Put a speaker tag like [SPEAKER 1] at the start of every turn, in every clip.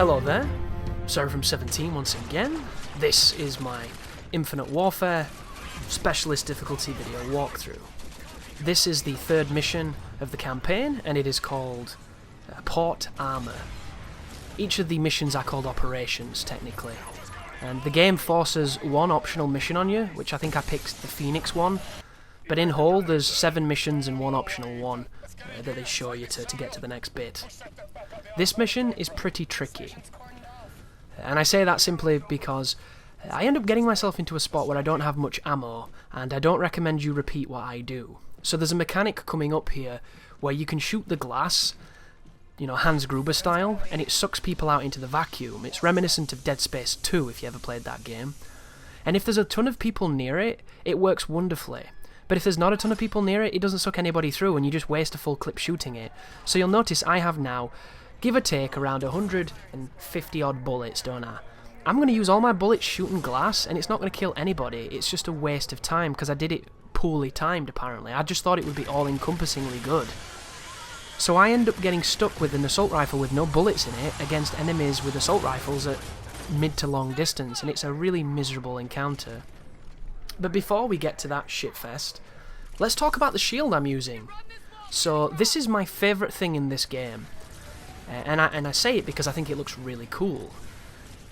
[SPEAKER 1] Hello there, Sarah from 17 once again. This is my Infinite Warfare Specialist Difficulty video walkthrough. This is the third mission of the campaign, and it is called Port Armor. Each of the missions are called operations, technically. And the game forces one optional mission on you, which I think I picked the Phoenix one. But in whole, there's 7 missions and one optional one that they show you to get to the next bit. This mission is pretty tricky. And I say that simply because I end up getting myself into a spot where I don't have much ammo, and I don't recommend you repeat what I do. So there's a mechanic coming up here where you can shoot the glass, you know, Hans Gruber style, and it sucks people out into the vacuum. It's reminiscent of Dead Space 2 if you ever played that game. And if there's a ton of people near it, it works wonderfully. But if there's not a ton of people near it, it doesn't suck anybody through and you just waste a full clip shooting it. So you'll notice I have now, give or take, around 150 odd bullets, don't I? I'm going to use all my bullets shooting glass, and it's not going to kill anybody. It's just a waste of time because I did it poorly timed, apparently. I just thought it would be all-encompassingly good. So I end up getting stuck with an assault rifle with no bullets in it against enemies with assault rifles at mid to long distance, and it's a really miserable encounter. But before we get to that shitfest, let's talk about the shield I'm using. So this is my favourite thing in this game, and I say it because I think it looks really cool.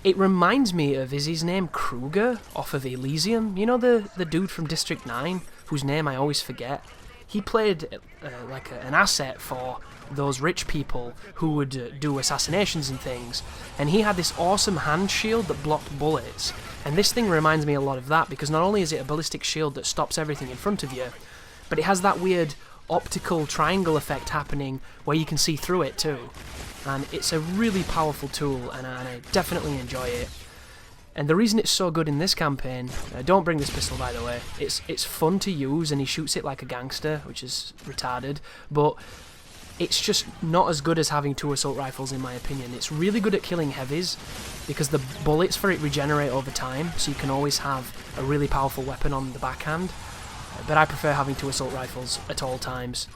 [SPEAKER 1] It reminds me of, is his name Kruger off of Elysium? You know the dude from District 9, whose name I always forget? He played an asset for those rich people who would do assassinations and things, and he had this awesome hand shield that blocked bullets. And this thing reminds me a lot of that, because not only is it a ballistic shield that stops everything in front of you, but it has that weird optical triangle effect happening where you can see through it too. And it's a really powerful tool, and I definitely enjoy it. And the reason it's so good in this campaign, don't bring this pistol by the way, it's fun to use and he shoots it like a gangster, which is retarded, but it's just not as good as having 2 assault rifles in my opinion. It's really good at killing heavies because the bullets for it regenerate over time, so you can always have a really powerful weapon on the backhand, but I prefer having 2 assault rifles at all times.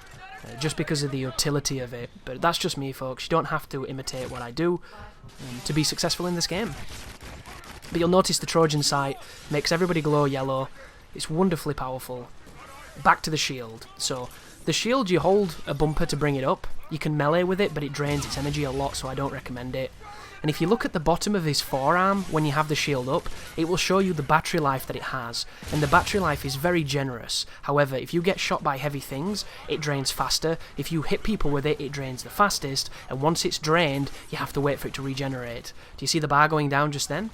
[SPEAKER 1] Just because of the utility of it, but that's just me folks. You don't have to imitate what I do to be successful in this game. But you'll notice the Trojan sight makes everybody glow yellow. It's wonderfully powerful. Back to the shield. So the shield, you hold a bumper to bring it up. You can melee with it, but it drains its energy a lot, so I don't recommend it. And if you look at the bottom of his forearm when you have the shield up, it will show you the battery life that it has, and the battery life is very generous. However, if you get shot by heavy things, it drains faster. If you hit people with it, it drains the fastest, and once it's drained, you have to wait for it to regenerate. Do you see the bar going down just then?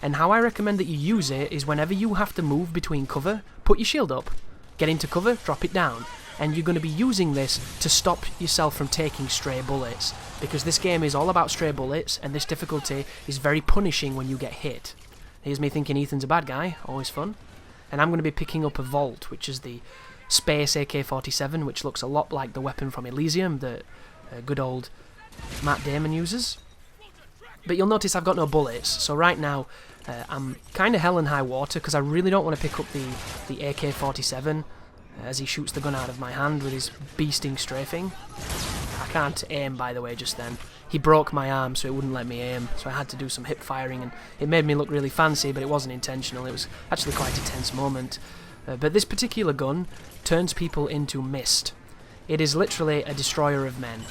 [SPEAKER 1] And how I recommend that you use it is whenever you have to move between cover, put your shield up, get into cover, drop it down, and you're going to be using this to stop yourself from taking stray bullets, because this game is all about stray bullets, and this difficulty is very punishing when you get hit. Here's me thinking Ethan's a bad guy, always fun. And I'm going to be picking up a Volt, which is the Space AK-47, which looks a lot like the weapon from Elysium that good old Matt Damon uses. But you'll notice I've got no bullets, so right now I'm kind of hell and high water because I really don't want to pick up the AK-47 as he shoots the gun out of my hand with his beasting strafing. I can't aim, by the way, just then. He broke my arm so it wouldn't let me aim, so I had to do some hip firing, and it made me look really fancy, but it wasn't intentional. It was actually quite a tense moment. But this particular gun turns people into mist. It is literally a destroyer of men.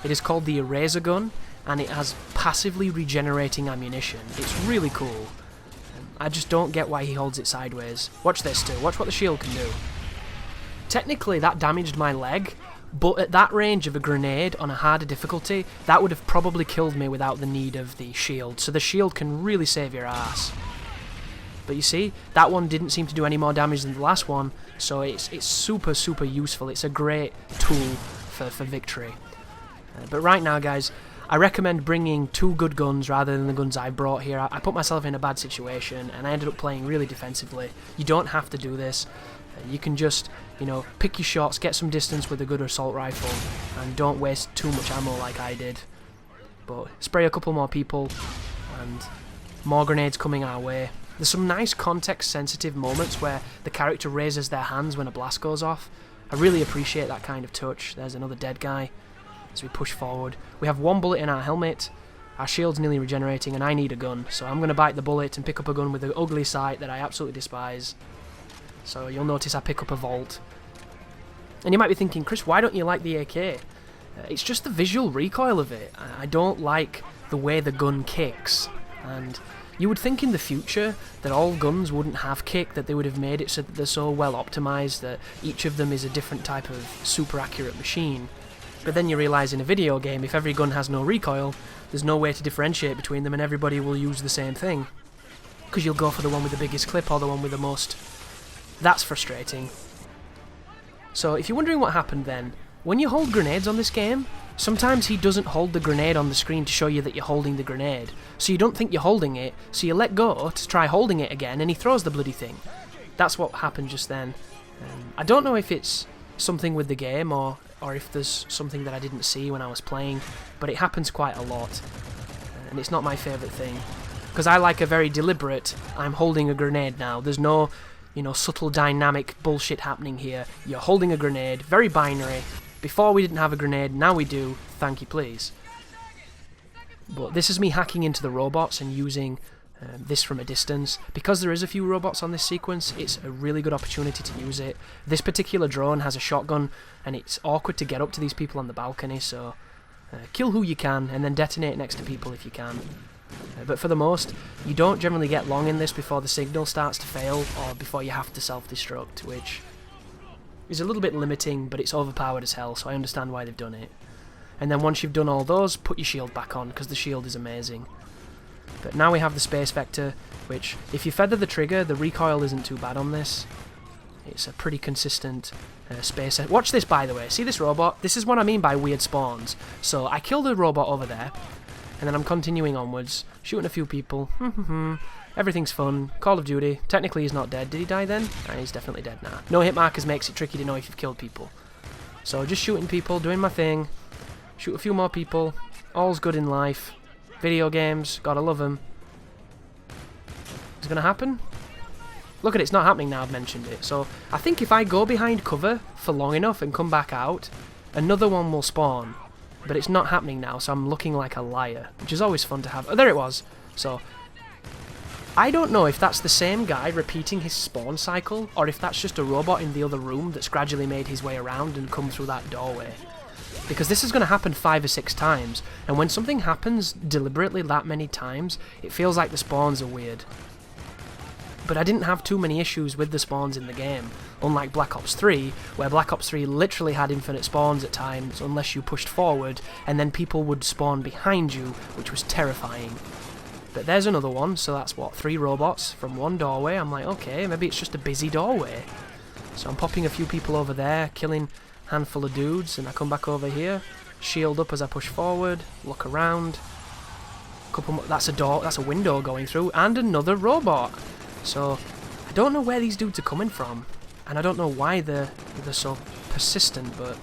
[SPEAKER 1] It is called the Eraser Gun, and it has passively regenerating ammunition. It's really cool. I just don't get why he holds it sideways. Watch this too. Watch what the shield can do. Technically that damaged my leg, but at that range of a grenade on a harder difficulty, that would have probably killed me without the need of the shield. So the shield can really save your ass. But you see, that one didn't seem to do any more damage than the last one, so it's super, super useful. It's a great tool for victory. But right now, guys, I recommend bringing 2 good guns rather than the guns I brought here. I put myself in a bad situation, and I ended up playing really defensively. You don't have to do this. You can just, you know, pick your shots, get some distance with a good assault rifle, and don't waste too much ammo like I did. But spray a couple more people, and more grenades coming our way. There's some nice context-sensitive moments where the character raises their hands when a blast goes off. I really appreciate that kind of touch. There's another dead guy. As we push forward, we have 1 bullet in our helmet, our shield's nearly regenerating and I need a gun. So I'm going to bite the bullet and pick up a gun with an ugly sight that I absolutely despise. So you'll notice I pick up a Volt. And you might be thinking, Chris, why don't you like the AK? It's just the visual recoil of it. I don't like the way the gun kicks. And you would think in the future that all guns wouldn't have kick, that they would have made it so that they're so well optimized that each of them is a different type of super accurate machine. But then you realise in a video game, if every gun has no recoil, there's no way to differentiate between them and everybody will use the same thing. Because you'll go for the one with the biggest clip or the one with the most. That's frustrating. So if you're wondering what happened then, when you hold grenades on this game, sometimes he doesn't hold the grenade on the screen to show you that you're holding the grenade. So you don't think you're holding it, so you let go to try holding it again and he throws the bloody thing. That's what happened just then. I don't know if it's something with the game or if there's something that I didn't see when I was playing, but it happens quite a lot. And it's not my favourite thing. Because I like a very deliberate, I'm holding a grenade now. There's no, subtle dynamic bullshit happening here. You're holding a grenade, very binary. Before we didn't have a grenade, now we do. Thank you, please. But this is me hacking into the robots and using this from a distance. Because there is a few robots on this sequence, it's a really good opportunity to use it. This particular drone has a shotgun, and it's awkward to get up to these people on the balcony, so kill who you can, and then detonate next to people if you can. But for the most, you don't generally get long in this before the signal starts to fail, or before you have to self-destruct, which is a little bit limiting, but it's overpowered as hell, so I understand why they've done it. And then once you've done all those, put your shield back on, because the shield is amazing. But now we have the space vector, which, if you feather the trigger, the recoil isn't too bad on this. It's a pretty consistent space. Watch this, by the way. See this robot? This is what I mean by weird spawns. So I killed a robot over there, and then I'm continuing onwards, shooting a few people. Everything's fun. Call of Duty. Technically he's not dead. Did he die then? He's definitely dead now. No hit markers makes it tricky to know if you've killed people. So just shooting people, doing my thing. Shoot a few more people. All's good in life. Video games, gotta love them. Is it gonna happen? Look at it, it's not happening now I've mentioned it. So I think if I go behind cover for long enough and come back out, another one will spawn. But it's not happening now, so I'm looking like a liar, which is always fun to have. Oh, there it was. So I don't know if that's the same guy repeating his spawn cycle, or if that's just a robot in the other room that's gradually made his way around and come through that doorway. Because this is going to happen 5 or 6 times, and when something happens deliberately that many times, it feels like the spawns are weird. But I didn't have too many issues with the spawns in the game, unlike Black Ops 3, where Black Ops 3 literally had infinite spawns at times, unless you pushed forward, and then people would spawn behind you, which was terrifying. But there's another one, so that's what, 3 robots from one doorway. I'm like, okay, maybe it's just a busy doorway. So I'm popping a few people over there, killing handful of dudes, and I come back over here, shield up as I push forward, look around, that's a door, that's a window going through, and another robot. So I don't know where these dudes are coming from, and I don't know why they're so persistent, but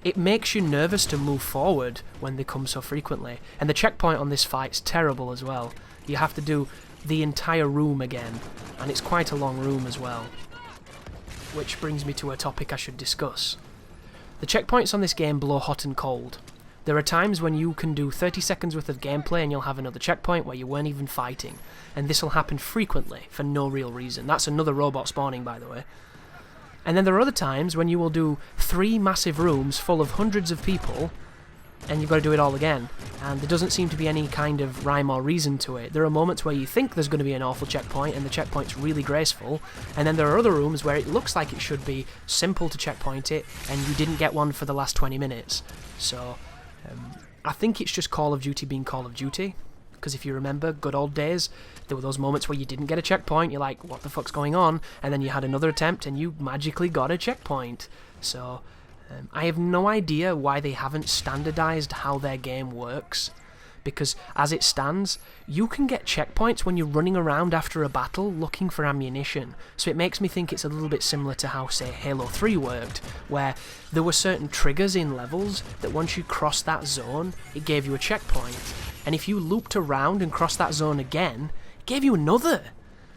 [SPEAKER 1] it makes you nervous to move forward when they come so frequently. And the checkpoint on this fight's terrible as well. You have to do the entire room again, and it's quite a long room as well. Which brings me to a topic I should discuss. The checkpoints on this game blow hot and cold. There are times when you can do 30 seconds worth of gameplay and you'll have another checkpoint where you weren't even fighting. And this will happen frequently, for no real reason. That's another robot spawning, by the way. And then there are other times when you will do 3 massive rooms full of hundreds of people, and you've got to do it all again. And there doesn't seem to be any kind of rhyme or reason to it. There are moments where you think there's going to be an awful checkpoint, and the checkpoint's really graceful, and then there are other rooms where it looks like it should be simple to checkpoint it, and you didn't get one for the last 20 minutes. So I think it's just Call of Duty being Call of Duty, because if you remember good old days, there were those moments where you didn't get a checkpoint, you're like, what the fuck's going on? And then you had another attempt and you magically got a checkpoint. So I have no idea why they haven't standardized how their game works, because as it stands, you can get checkpoints when you're running around after a battle looking for ammunition. So it makes me think it's a little bit similar to how, say, Halo 3 worked, where there were certain triggers in levels that once you crossed that zone, it gave you a checkpoint. And if you looped around and crossed that zone again, it gave you another.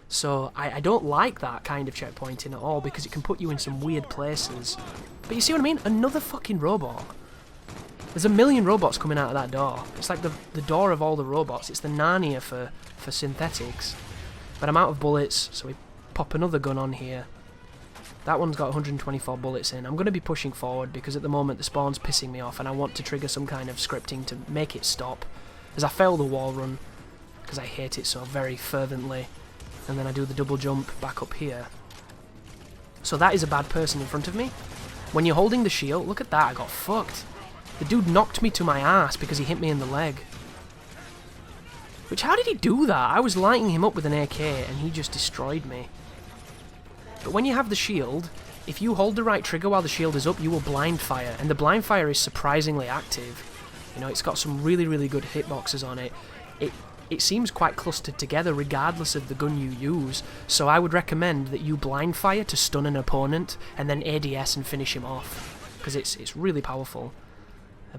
[SPEAKER 1] So I don't like that kind of checkpointing at all, because it can put you in some weird places. But you see what I mean? Another fucking robot. There's a million robots coming out of that door. It's like the door of all the robots. It's the Narnia for synthetics. But I'm out of bullets, so we pop another gun on here. That one's got 124 bullets in. I'm going to be pushing forward because at the moment the spawn's pissing me off and I want to trigger some kind of scripting to make it stop. As I fail the wall run, because I hate it so very fervently. And then I do the double jump back up here. So that is a bad person in front of me. When you're holding the shield, look at that, I got fucked. The dude knocked me to my ass because he hit me in the leg. Which, how did he do that? I was lighting him up with an AK and he just destroyed me. But when you have the shield, if you hold the right trigger while the shield is up, you will blind fire. And the blind fire is surprisingly active. You know, it's got some really, really good hitboxes on it. It seems quite clustered together regardless of the gun you use. So I would recommend that you blind fire to stun an opponent and then ADS and finish him off. Because it's really powerful.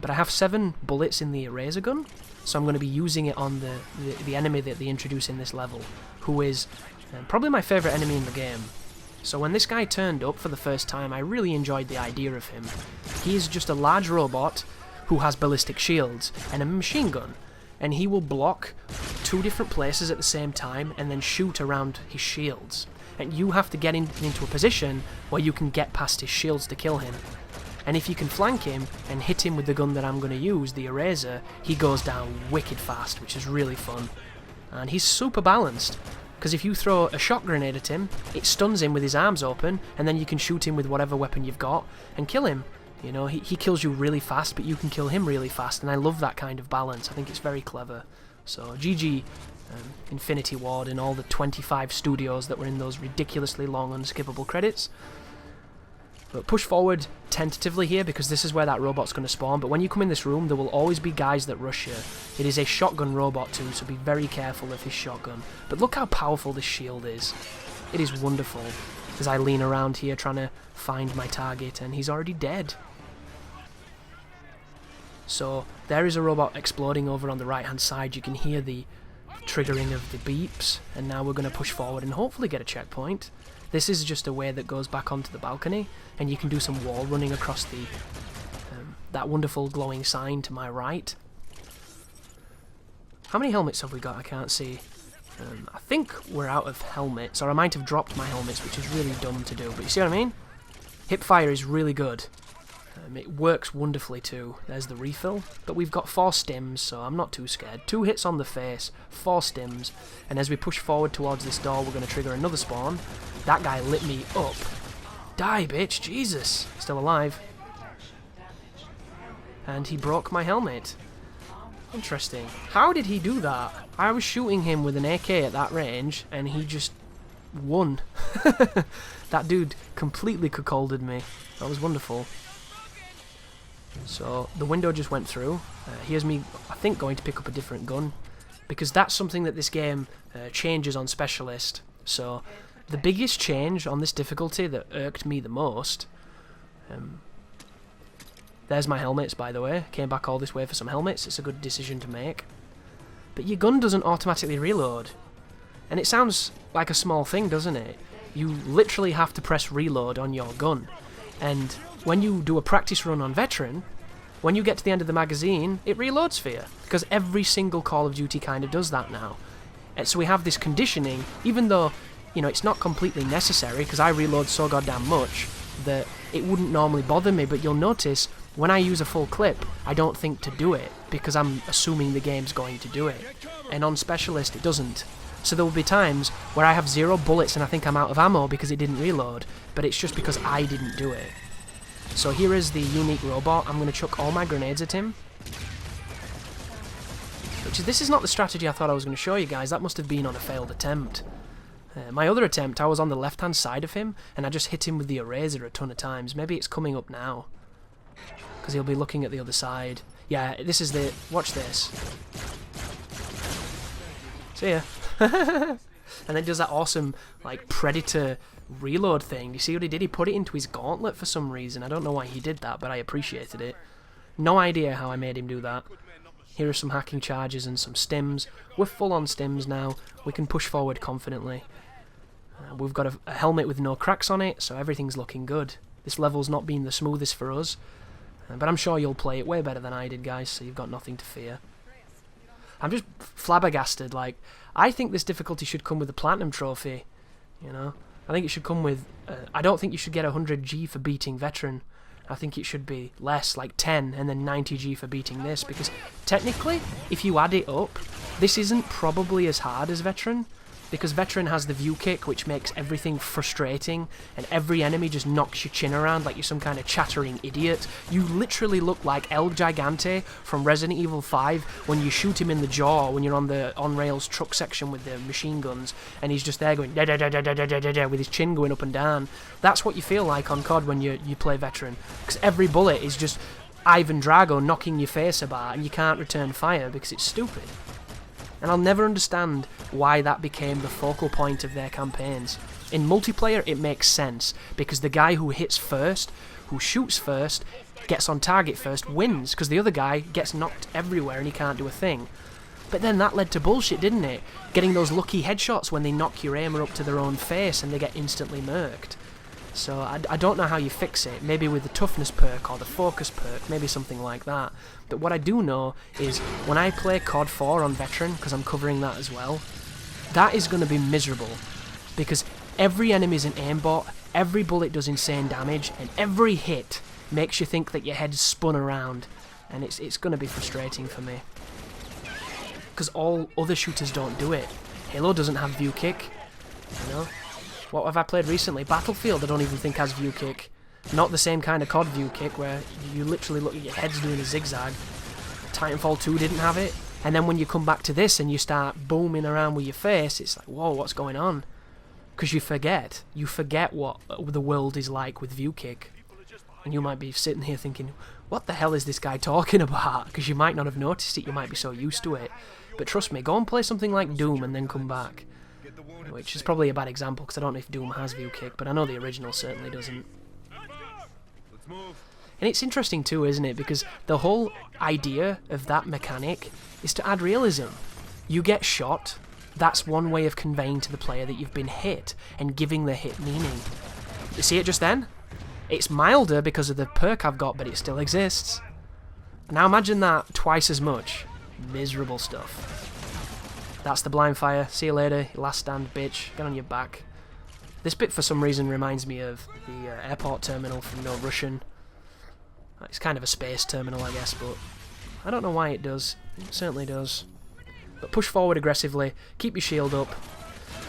[SPEAKER 1] But I have 7 bullets in the eraser gun. So I'm going to be using it on the enemy that they introduce in this level. Who is probably my favourite enemy in the game. So when this guy turned up for the first time, I really enjoyed the idea of him. He is just a large robot who has ballistic shields and a machine gun. And he will block 2 different places at the same time and then shoot around his shields. And you have to get into a position where you can get past his shields to kill him. And if you can flank him and hit him with the gun that I'm going to use, the eraser, he goes down wicked fast, which is really fun. And he's super balanced. Because if you throw a shot grenade at him, it stuns him with his arms open, and then you can shoot him with whatever weapon you've got, and kill him. You know, he kills you really fast, but you can kill him really fast, and I love that kind of balance. I think it's very clever. So, GG, Infinity Ward and all the 25 studios that were in those ridiculously long, unskippable credits. But push forward tentatively here, because this is where that robot's going to spawn, but when you come in this room, there will always be guys that rush you. It is a shotgun robot too, so be very careful of his shotgun. But look how powerful this shield is. It is wonderful. As I lean around here trying to find my target, and he's already dead. So, there is a robot exploding over on the right-hand side. You can hear the triggering of the beeps, and now we're going to push forward and hopefully get a checkpoint. This is just a way that goes back onto the balcony, and you can do some wall running across the that wonderful glowing sign to my right. How many helmets have we got? I can't see. I think we're out of helmets, or I might have dropped my helmets, which is really dumb to do, but you see what I mean? Hip fire is really good. It works wonderfully too. There's the refill. But we've got 4 stims, so I'm not too scared. 2 hits on the face, 4 stims, and as we push forward towards this door, we're going to trigger another spawn. That guy lit me up. Die, bitch! Jesus! Still alive. And he broke my helmet. Interesting. How did he do that? I was shooting him with an AK at that range, and he just won. That dude completely cuckolded me. That was wonderful. So, the window just went through. Here's me, I think, going to pick up a different gun. Because that's something that this game changes on Specialist. So, the biggest change on this difficulty that irked me the most... there's my helmets, by the way. Came back all this way for some helmets. It's a good decision to make. But your gun doesn't automatically reload. And it sounds like a small thing, doesn't it? You literally have to press reload on your gun. And when you do a practice run on Veteran, when you get to the end of the magazine, it reloads for you. Because every single Call of Duty kind of does that now. And so we have this conditioning, even though, you know, it's not completely necessary, because I reload so goddamn much that it wouldn't normally bother me, but you'll notice when I use a full clip, I don't think to do it, because I'm assuming the game's going to do it. And on Specialist, it doesn't. So there will be times where I have 0 bullets and I think I'm out of ammo because it didn't reload, but it's just because I didn't do it. So here is the unique robot. I'm going to chuck all my grenades at him. This is not the strategy I thought I was going to show you guys. That must have been on a failed attempt. My other attempt, I was on the left-hand side of him, and I just hit him with the eraser a ton of times. Maybe it's coming up now, because he'll be looking at the other side. Yeah, this is the... Watch this. See ya. And then does that awesome, like, Predator reload thing. You see what he did? He put it into his gauntlet for some reason. I don't know why he did that, but I appreciated it. No idea how I made him do that. Here are some hacking charges and some stims. We're full on stims now. We can push forward confidently. We've got a helmet with no cracks on it, so everything's looking good. This level's not been the smoothest for us. But I'm sure you'll play it way better than I did, guys, so you've got nothing to fear. I'm just flabbergasted. Like, I think this difficulty should come with a Platinum Trophy, you know? I think it should come with... I don't think you should get 100G for beating Veteran. I think it should be less, like 10, and then 90G for beating this, because technically, if you add it up, this isn't probably as hard as Veteran, because Veteran has the view kick, which makes everything frustrating, and every enemy just knocks your chin around like you're some kind of chattering idiot. You literally look like El Gigante from Resident Evil 5 when you shoot him in the jaw when you're on the on-rails truck section with the machine guns, and he's just there going da da da da da da da da with his chin going up and down. That's what you feel like on COD when you play Veteran, because every bullet is just Ivan Drago knocking your face about, and you can't return fire because it's stupid. And I'll never understand why that became the focal point of their campaigns. In multiplayer, it makes sense, because the guy who hits first, who shoots first, gets on target first, wins, because the other guy gets knocked everywhere and he can't do a thing. But then that led to bullshit, didn't it? Getting those lucky headshots when they knock your aimer up to their own face and they get instantly murked. So I don't know how you fix it. Maybe with the toughness perk or the focus perk, maybe something like that. But what I do know is when I play COD 4 on Veteran, because I'm covering that as well, that is going to be miserable. Because every enemy is an aimbot, every bullet does insane damage, and every hit makes you think that your head's spun around. And it's going to be frustrating for me. Because all other shooters don't do it. Halo doesn't have view kick, you know? What have I played recently? Battlefield I don't even think has view kick. Not the same kind of COD view kick where you literally look at your head's doing a zigzag. Titanfall 2 didn't have it. And then when you come back to this and you start booming around with your face, it's like, whoa, what's going on? Because you forget. You forget what the world is like with view kick. And you might be sitting here thinking, what the hell is this guy talking about? Because you might not have noticed it, you might be so used to it. But trust me, go and play something like Doom and then come back. Which is probably a bad example because I don't know if Doom has view kick, but I know the original certainly doesn't. And it's interesting too, isn't it? Because the whole idea of that mechanic is to add realism. You get shot, that's one way of conveying to the player that you've been hit and giving the hit meaning. You see it just then? It's milder because of the perk I've got, but it still exists. Now imagine that twice as much. Miserable stuff. That's the blind fire. See you later, you last stand, bitch. Get on your back. This bit for some reason reminds me of the airport terminal from No Russian. It's kind of a space terminal, I guess, but I don't know why it does. It certainly does. But push forward aggressively. Keep your shield up.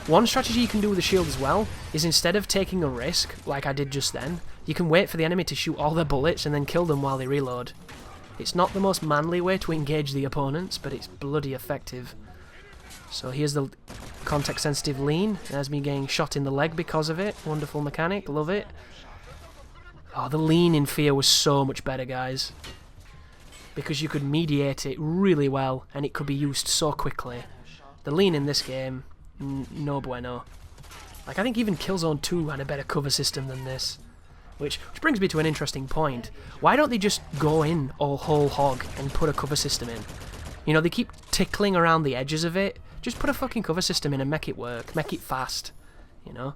[SPEAKER 1] One strategy you can do with the shield as well is instead of taking a risk, like I did just then, you can wait for the enemy to shoot all their bullets and then kill them while they reload. It's not the most manly way to engage the opponents, but it's bloody effective. So here's the context-sensitive lean. There's me getting shot in the leg because of it. Wonderful mechanic, love it. Oh, the lean in Fear was so much better, guys. Because you could mediate it really well, and it could be used so quickly. The lean in this game, no bueno. Like, I think even Killzone 2 had a better cover system than this. Which brings me to an interesting point. Why don't they just go in all whole hog and put a cover system in? You know, they keep tickling around the edges of it. Just put a fucking cover system in and make it work. Make it fast, you know?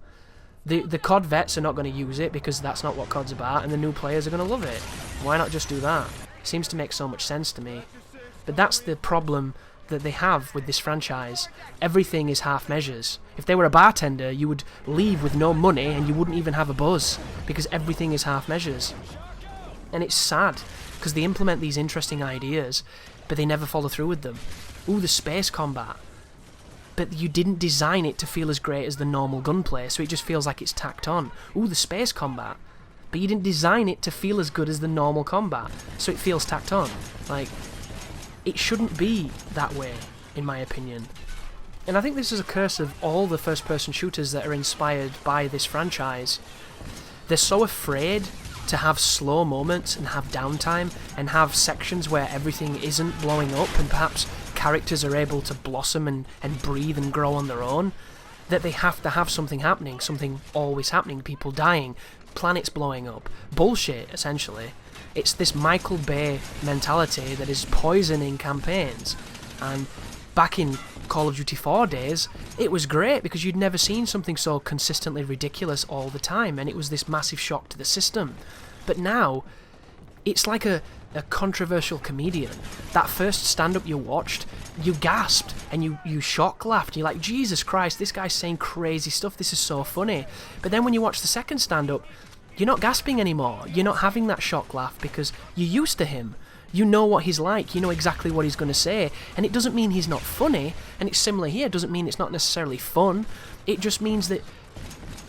[SPEAKER 1] The COD vets are not going to use it because that's not what COD's about, and the new players are going to love it. Why not just do that? It seems to make so much sense to me. But that's the problem that they have with this franchise. Everything is half measures. If they were a bartender, you would leave with no money and you wouldn't even have a buzz because everything is half measures. And it's sad because they implement these interesting ideas, but they never follow through with them. Ooh, the space combat. But you didn't design it to feel as great as the normal gunplay, so it just feels like it's tacked on. Ooh, the space combat. But you didn't design it to feel as good as the normal combat, so it feels tacked on. Like, it shouldn't be that way, in my opinion. And I think this is a curse of all the first-person shooters that are inspired by this franchise. They're so afraid to have slow moments and have downtime and have sections where everything isn't blowing up and perhaps characters are able to blossom and breathe and grow on their own, that they have to have something happening, something always happening, people dying, planets blowing up. Bullshit, essentially. It's this Michael Bay mentality that is poisoning campaigns. And back in Call of Duty 4 days, it was great because you'd never seen something so consistently ridiculous all the time, and it was this massive shock to the system. But now, It's like a controversial comedian. That first stand-up you watched, you gasped and you shock laughed. You're like, Jesus Christ, this guy's saying crazy stuff, this is so funny. But then when you watch the second stand-up, you're not gasping anymore. You're not having that shock laugh because you're used to him. You know what he's like, you know exactly what he's going to say, and it doesn't mean he's not funny, and it's similar here, it doesn't mean it's not necessarily fun. It just means that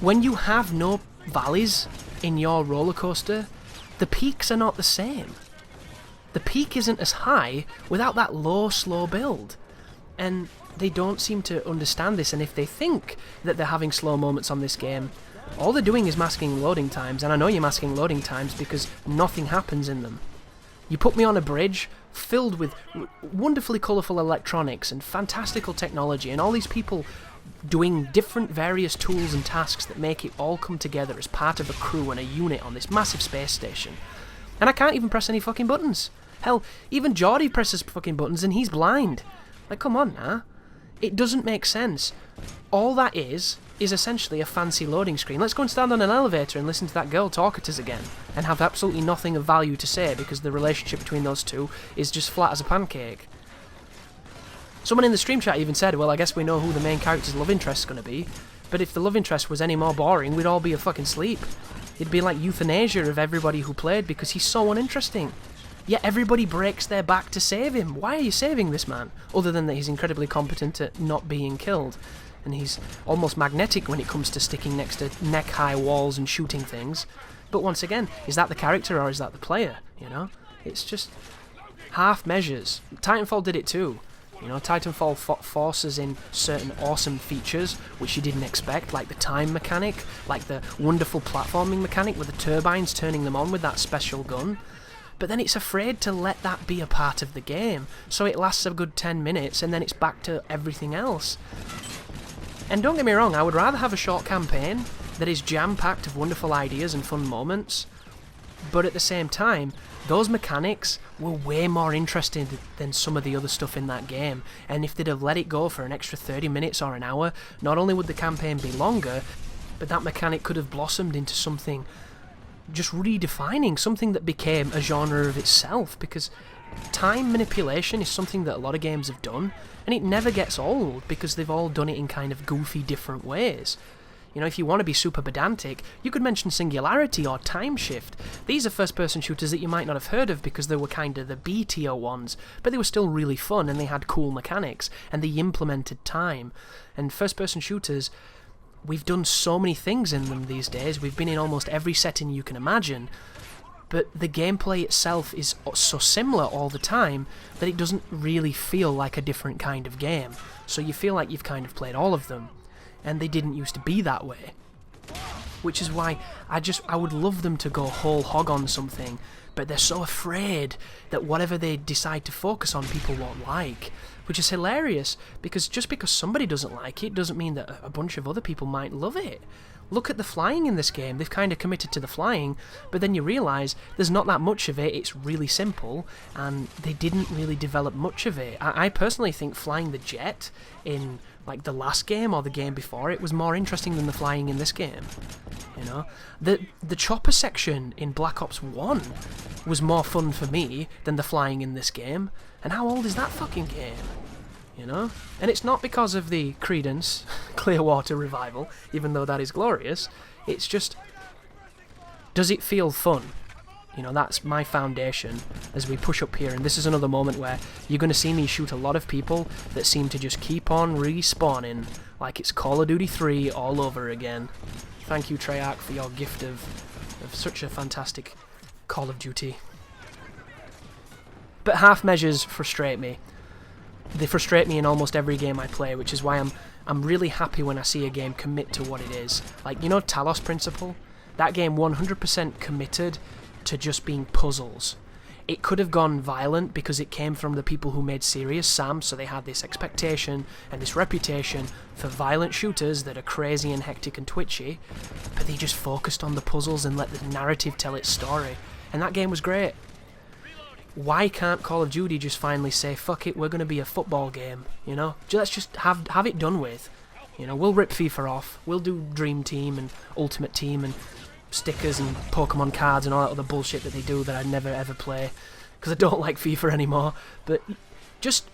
[SPEAKER 1] when you have no valleys in your roller coaster, the peaks are not the same. The peak isn't as high without that low, slow build. And they don't seem to understand this, and if they think that they're having slow moments on this game, all they're doing is masking loading times, and I know you're masking loading times because nothing happens in them. You put me on a bridge filled with wonderfully colourful electronics and fantastical technology and all these people doing different various tools and tasks that make it all come together as part of a crew and a unit on this massive space station. And I can't even press any fucking buttons. Hell, even Geordie presses fucking buttons and he's blind. Like, come on now. It doesn't make sense. All that is essentially a fancy loading screen. Let's go and stand on an elevator and listen to that girl talk at us again and have absolutely nothing of value to say because the relationship between those two is just flat as a pancake. Someone in the stream chat even said, well, I guess we know who the main character's love interest is going to be, but if the love interest was any more boring, we'd all be a fucking sleep. It'd be like euthanasia of everybody who played because he's so uninteresting. Yet everybody breaks their back to save him. Why are you saving this man? Other than that he's incredibly competent at not being killed. And he's almost magnetic when it comes to sticking next to neck-high walls and shooting things. But once again, is that the character or is that the player? You know? It's just half measures. Titanfall did it too. You know, Titanfall forces in certain awesome features which you didn't expect, like the time mechanic, like the wonderful platforming mechanic with the turbines turning them on with that special gun. But then it's afraid to let that be a part of the game, so it lasts a good 10 minutes and then it's back to everything else. And don't get me wrong, I would rather have a short campaign that is jam-packed of wonderful ideas and fun moments, but at the same time, those mechanics were way more interesting than some of the other stuff in that game, and if they'd have let it go for an extra 30 minutes or an hour, not only would the campaign be longer, but that mechanic could have blossomed into something just redefining, something that became a genre of itself, because time manipulation is something that a lot of games have done, and it never gets old because they've all done it in kind of goofy different ways. You know, if you want to be super pedantic, you could mention Singularity or Time Shift. These are first-person shooters that you might not have heard of because they were kind of the B-tier ones, but they were still really fun and they had cool mechanics, and they implemented time. And first-person shooters, we've done so many things in them these days, we've been in almost every setting you can imagine, but the gameplay itself is so similar all the time that it doesn't really feel like a different kind of game. So you feel like you've kind of played all of them, and they didn't used to be that way. Which is why I would love them to go whole hog on something, but they're so afraid that whatever they decide to focus on people won't like, which is hilarious, because just because somebody doesn't like it doesn't mean that a bunch of other people might love it. Look at the flying in this game. They've kind of committed to the flying, but then you realise there's not that much of it, it's really simple, and they didn't really develop much of it. I personally think flying the jet in like the last game or the game before it was more interesting than the flying in this game. You know, the chopper section in Black Ops 1 was more fun for me than the flying in this game. And how old is that fucking game? You know? And it's not because of the Creedence Clearwater revival, even though that is glorious. It's just, does it feel fun? You know, that's my foundation as we push up here, and this is another moment where you're going to see me shoot a lot of people that seem to just keep on respawning like it's Call of Duty 3 all over again. Thank you, Treyarch, for your gift of such a fantastic Call of Duty. But half measures frustrate me. They frustrate me in almost every game I play, which is why I'm really happy when I see a game commit to what it is. Like, you know Talos Principle? That game 100% committed to just being puzzles. It could have gone violent because it came from the people who made Serious Sam, so they had this expectation and this reputation for violent shooters that are crazy and hectic and twitchy, but they just focused on the puzzles and let the narrative tell its story. And that game was great. Why can't Call of Duty just finally say, fuck it, we're going to be a football game, you know? Let's just have it done with. You know, we'll rip FIFA off, we'll do Dream Team and Ultimate Team, and stickers and Pokemon cards and all that other bullshit that they do that I'd never ever play because I don't like FIFA anymore. But just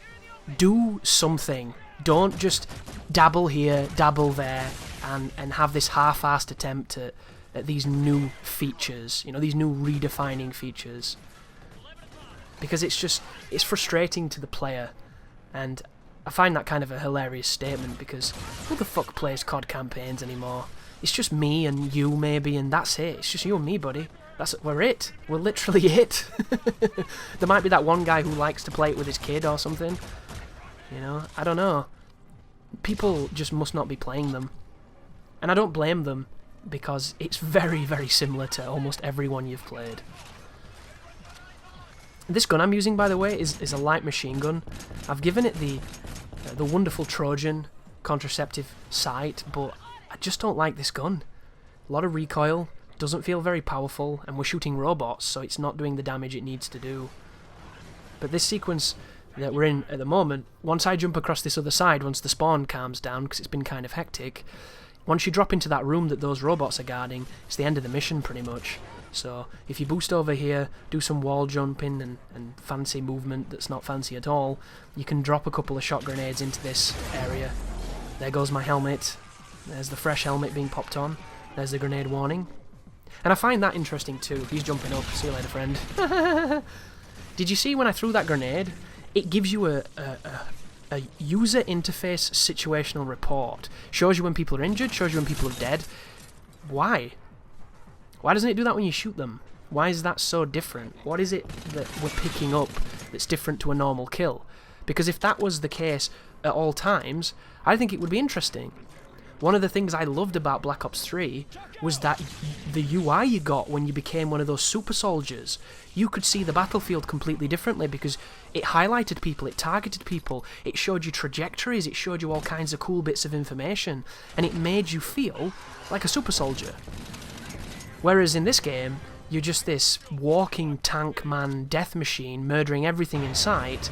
[SPEAKER 1] do something. Don't just dabble here, dabble there, and have this half-assed attempt at these new features, you know, these new redefining features. Because it's frustrating to the player, and I find that kind of a hilarious statement because who the fuck plays COD campaigns anymore? It's just me and you maybe, and that's it. It's just you and me, buddy. We're it. We're literally it. There might be that one guy who likes to play it with his kid or something. You know, I don't know. People just must not be playing them. And I don't blame them, because it's very, very similar to almost everyone you've played. This gun I'm using, by the way, is a light machine gun. I've given it the wonderful Trojan contraceptive sight, but I just don't like this gun. A lot of recoil, doesn't feel very powerful, and we're shooting robots, so it's not doing the damage it needs to do. But this sequence that we're in at the moment, once I jump across this other side, once the spawn calms down, because it's been kind of hectic, once you drop into that room that those robots are guarding, it's the end of the mission pretty much. So if you boost over here, do some wall jumping and fancy movement that's not fancy at all, you can drop a couple of shot grenades into this area. There goes my helmet. There's the fresh helmet being popped on. There's the grenade warning. And I find that interesting too. He's jumping up. See you later, friend. Did you see when I threw that grenade? It gives you a user interface situational report. Shows you when people are injured, shows you when people are dead. Why? Why doesn't it do that when you shoot them? Why is that so different? What is it that we're picking up that's different to a normal kill? Because if that was the case at all times, I think it would be interesting. One of the things I loved about Black Ops 3 was that the UI you got when you became one of those super soldiers, you could see the battlefield completely differently because it highlighted people, it targeted people, it showed you trajectories, it showed you all kinds of cool bits of information, and it made you feel like a super soldier. Whereas in this game, you're just this walking tank man death machine murdering everything in sight,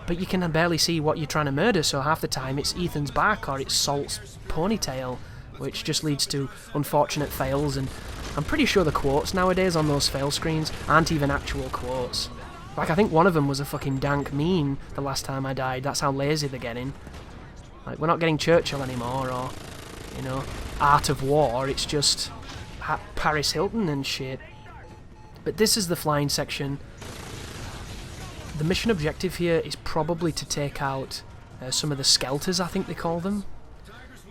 [SPEAKER 1] but you can barely see what you're trying to murder, so half the time it's Ethan's back or it's Salt's ponytail, which just leads to unfortunate fails, and I'm pretty sure the quotes nowadays on those fail screens aren't even actual quotes. Like, I think one of them was a fucking dank meme the last time I died. That's how lazy they're getting. Like, we're not getting Churchill anymore, or, you know, Art of War, it's just Paris Hilton and shit. But this is the flying section. The mission objective here is probably to take out some of the skelters, I think they call them.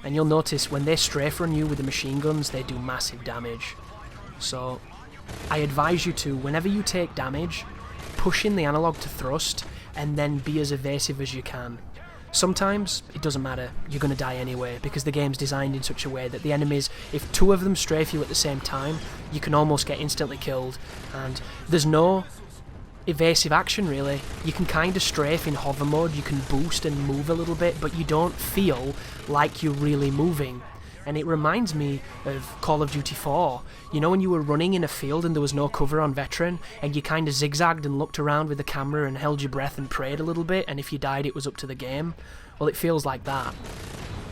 [SPEAKER 1] And you'll notice when they strafe run you with the machine guns, they do massive damage. So I advise you to, whenever you take damage, push in the analog to thrust and then be as evasive as you can. Sometimes it doesn't matter, you're going to die anyway, because the game's designed in such a way that the enemies, if two of them strafe you at the same time, you can almost get instantly killed, and there's no evasive action really. You can kind of strafe in hover mode, you can boost and move a little bit, but you don't feel like you're really moving. And it reminds me of Call of Duty 4. You know when you were running in a field and there was no cover on Veteran, and you kind of zigzagged and looked around with the camera and held your breath and prayed a little bit, and if you died it was up to the game? Well, it feels like that.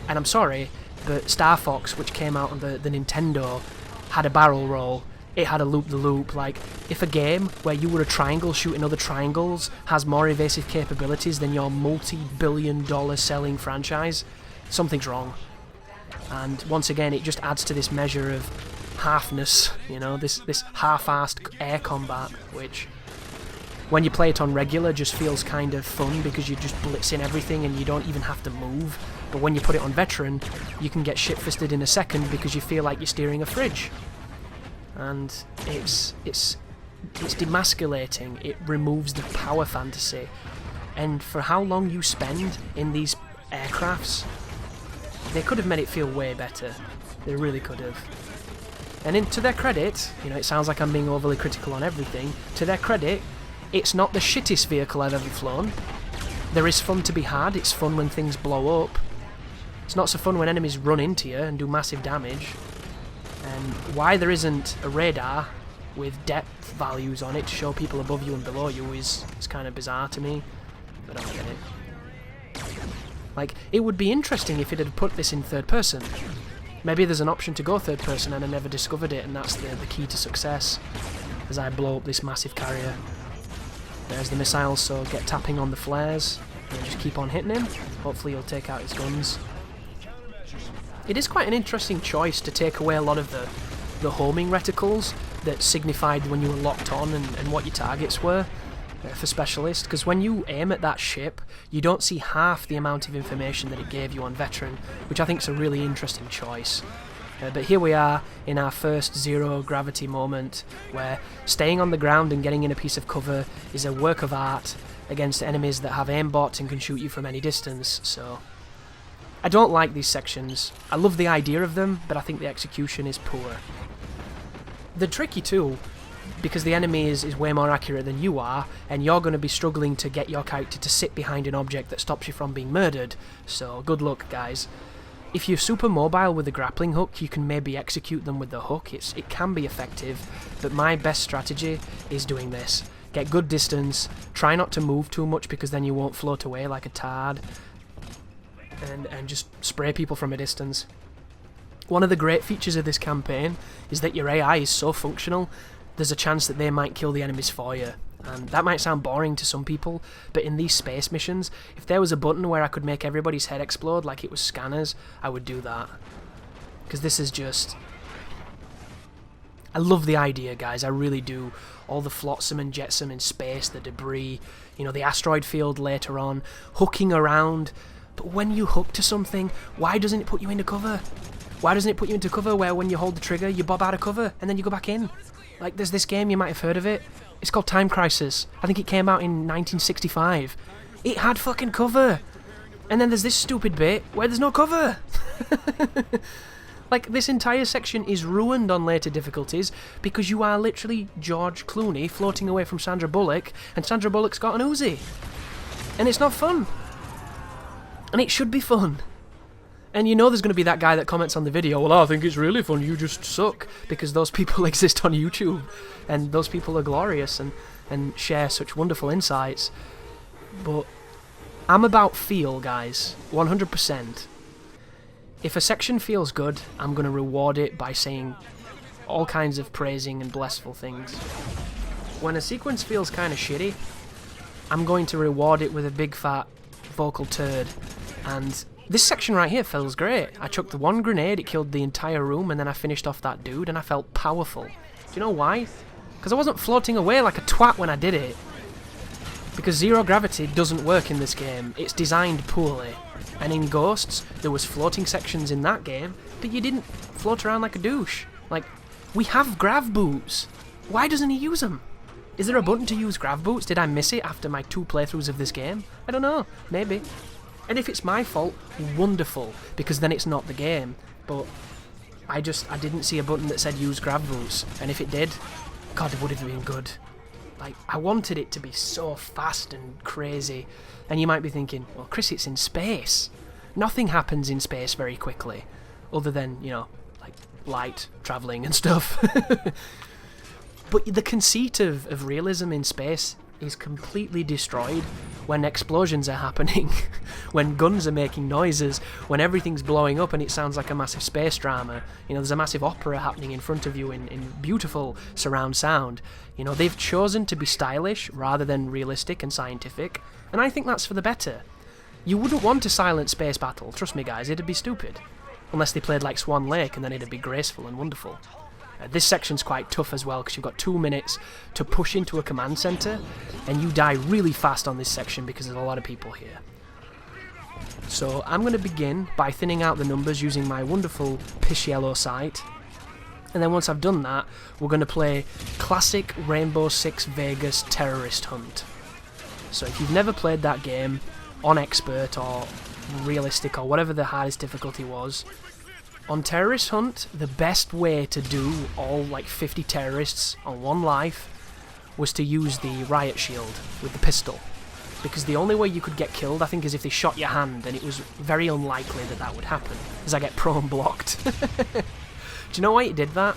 [SPEAKER 1] And I'm sorry, but Star Fox, which came out on the Nintendo, had a barrel roll. It had a loop-the-loop. Like, if a game where you were a triangle shooting other triangles has more evasive capabilities than your multi-billion-dollar selling franchise, something's wrong. And once again, it just adds to this measure of halfness, you know, this half-assed air combat, which, when you play it on regular, just feels kind of fun because you're just blitzing everything and you don't even have to move. But when you put it on Veteran, you can get shit-fisted in a second because you feel like you're steering a fridge. And it's demasculating. It removes the power fantasy. And for how long you spend in these aircrafts, they could have made it feel way better. They really could have. And to their credit, you know, it sounds like I'm being overly critical on everything. To their credit, it's not the shittest vehicle I've ever flown. There is fun to be had. It's fun when things blow up. It's not so fun when enemies run into you and do massive damage. And why there isn't a radar with depth values on it to show people above you and below you is kind of bizarre to me. But I don't get it. Like, it would be interesting if it had put this in third person. Maybe there's an option to go third person and I never discovered it, and that's the key to success as I blow up this massive carrier. There's the missiles, so get tapping on the flares and just keep on hitting him. Hopefully he'll take out his guns. It is quite an interesting choice to take away a lot of the homing reticles that signified when you were locked on and what your targets were for Specialist, because when you aim at that ship you don't see half the amount of information that it gave you on Veteran, which I think is a really interesting choice. But here we are in our first zero gravity moment, where staying on the ground and getting in a piece of cover is a work of art against enemies that have aimbot and can shoot you from any distance. So I don't like these sections. I love the idea of them, but I think the execution is poor. They're tricky too, because the enemy is way more accurate than you are, and you're going to be struggling to get your character to sit behind an object that stops you from being murdered. So good luck, guys. If you're super mobile with the grappling hook, you can maybe execute them with the hook. It can be effective, but my best strategy is doing this. Get good distance, try not to move too much because then you won't float away like a tard, and just spray people from a distance. One of the great features of this campaign is that your AI is so functional, there's a chance that they might kill the enemies for you. And that might sound boring to some people, but in these space missions, if there was a button where I could make everybody's head explode like it was scanners, I would do that. Because this is just... I love the idea, guys, I really do. All the flotsam and jetsam in space, the debris, you know, the asteroid field later on, hooking around. But when you hook to something, why doesn't it put you into cover? Why doesn't it put you into cover where when you hold the trigger, you bob out of cover and then you go back in? Like, there's this game, you might have heard of it. It's called Time Crisis. I think it came out in 1965. It had fucking cover. And then there's this stupid bit where there's no cover. Like, this entire section is ruined on later difficulties because you are literally George Clooney floating away from Sandra Bullock, and Sandra Bullock's got an Uzi. And it's not fun. And it should be fun. And you know there's going to be that guy that comments on the video, well, I think it's really fun, you just suck, because those people exist on YouTube, and those people are glorious and share such wonderful insights. But I'm about feel, guys, 100%. If a section feels good, I'm going to reward it by saying all kinds of praising and blissful things. When a sequence feels kind of shitty, I'm going to reward it with a big fat vocal turd. And this section right here feels great. I chucked the one grenade, it killed the entire room, and then I finished off that dude, and I felt powerful. Do you know why? Because I wasn't floating away like a twat when I did it. Because zero gravity doesn't work in this game. It's designed poorly. And in Ghosts, there was floating sections in that game, but you didn't float around like a douche. Like, we have grav boots. Why doesn't he use them? Is there a button to use grav boots? Did I miss it after my 2 playthroughs of this game? I don't know. Maybe. And if it's my fault, wonderful, because then it's not the game. But I didn't see a button that said use grav boots, and if it did, God, it would have been good. Like, I wanted it to be so fast and crazy. And you might be thinking, well, Chris, it's in space. Nothing happens in space very quickly, other than, you know, like light travelling and stuff. But the conceit of realism in space is completely destroyed when explosions are happening, when guns are making noises, when everything's blowing up and it sounds like a massive space drama. You know, there's a massive opera happening in front of you in beautiful surround sound. You know, they've chosen to be stylish rather than realistic and scientific, and I think that's for the better. You wouldn't want a silent space battle, trust me guys, it'd be stupid. Unless they played like Swan Lake, and then it'd be graceful and wonderful. This section's quite tough as well, because you've got 2 minutes to push into a command centre, and you die really fast on this section because there's a lot of people here. So I'm going to begin by thinning out the numbers using my wonderful piss yellow sight, and then once I've done that, we're going to play classic Rainbow Six Vegas Terrorist Hunt. So if you've never played that game on expert or realistic or whatever the hardest difficulty was, on Terrorist Hunt, the best way to do all like 50 terrorists on one life was to use the riot shield with the pistol. Because the only way you could get killed, I think, is if they shot your hand, and it was very unlikely that that would happen, as I get prone blocked. Do you know why it did that?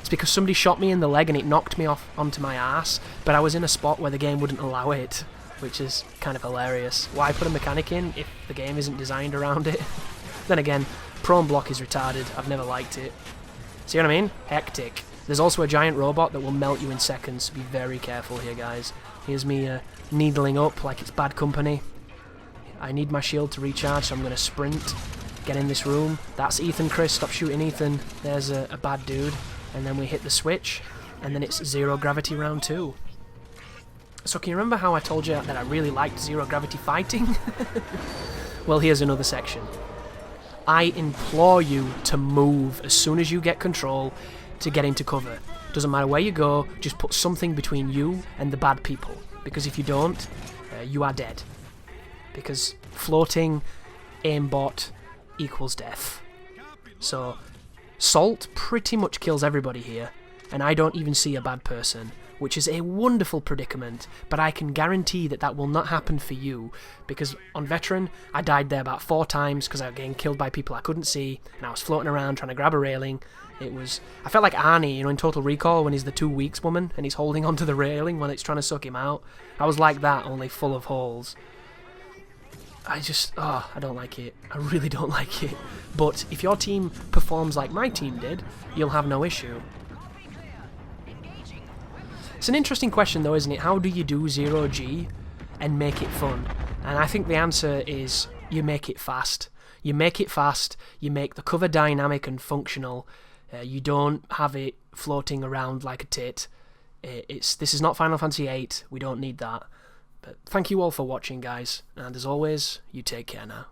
[SPEAKER 1] It's because somebody shot me in the leg and it knocked me off onto my ass, but I was in a spot where the game wouldn't allow it, which is kind of hilarious. Why put a mechanic in if the game isn't designed around it? Then again, Prone block is retarded. I've never liked it. See what I mean? Hectic. There's also a giant robot that will melt you in seconds, so be very careful here, guys. Here's me needling up like it's bad company. I need my shield to recharge, so I'm going to sprint. Get in this room. That's Ethan, Chris. Stop shooting Ethan. There's a bad dude. And then we hit the switch, and then it's zero gravity round 2. So can you remember how I told you that I really liked zero gravity fighting? Well, here's another section. I implore you to move as soon as you get control to get into cover. Doesn't matter where you go, just put something between you and the bad people. Because if you don't, you are dead. Because floating aimbot equals death. So, salt pretty much kills everybody here, and I don't even see a bad person, which is a wonderful predicament, but I can guarantee that that will not happen for you, because on Veteran, I died there about 4 times because I was getting killed by people I couldn't see, and I was floating around trying to grab a railing. I felt like Arnie, you know, in Total Recall when he's the 2 weeks woman, and he's holding onto the railing when it's trying to suck him out. I was like that, only full of holes. I don't like it. I really don't like it. But if your team performs like my team did, you'll have no issue. It's an interesting question though, isn't it? How do you do 0G and make it fun? And I think the answer is you make it fast. You make it fast, you make the cover dynamic and functional. You don't have it floating around like a tit. This is not Final Fantasy VIII, we don't need that. But thank you all for watching, guys, and as always, you take care now.